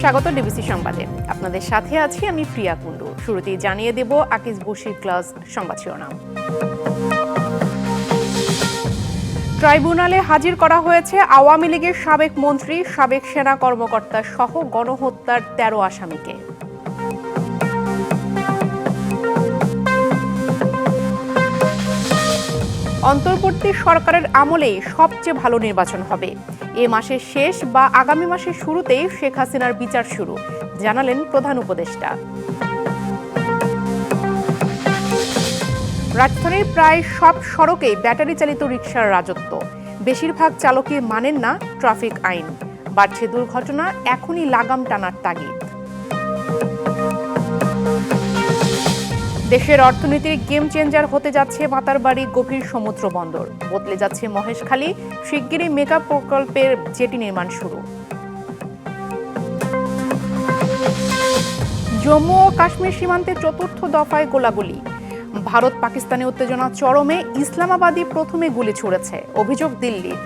স্বাগত ডিবিসি সংবাদে। আপনাদের সাথে আছি আমি প্রিয়া কুণ্ডু। শুরুতেই জানিয়ে দেব আকিজ বশির ক্লাস সংবাদ শিরোনাম। ট্রাইব্যুনালে হাজির করা হয়েছে আওয়ামী লীগের সাবেক মন্ত্রী, সাবেক সেনা কর্মকর্তা সহ গণহত্যার ১৩ আসামিকে। অন্তর্বর্তী সরকারের আমলেই সবচেয়ে ভালো নির্বাচন হবে। এ মাসের শেষ বা আগামী মাসের শুরুতেই শেখ হাসিনার বিচার শুরু, জানালেন প্রধান উপদেষ্টা। রাজধানীর প্রায় সব সড়কেই ব্যাটারি চালিত রিকশার রাজত্ব। বেশিরভাগ চালকই মানেন না ট্রাফিক আইন। বাড়ছে দুর্ঘটনা, এখনই লাগাম টানার তাগিদ। দেশের অর্থনীতির গেম চেঞ্জার হতে যাচ্ছে মাতারবাড়ি গভীর সমুদ্র বন্দর। বদলে যাচ্ছে মহেশখালী, শিগগিরই মেগা প্রকল্পের জেটি নির্মাণ শুরু। জম্মু ও কাশ্মীর সীমান্তে চতুর্থ দফায় গোলাগুলি। ভারত পাকিস্তানে উত্তেজনা চরমে, ইসলামাবাদই প্রথমে গুলি ছুড়েছে, অভিযোগ দিল্লির।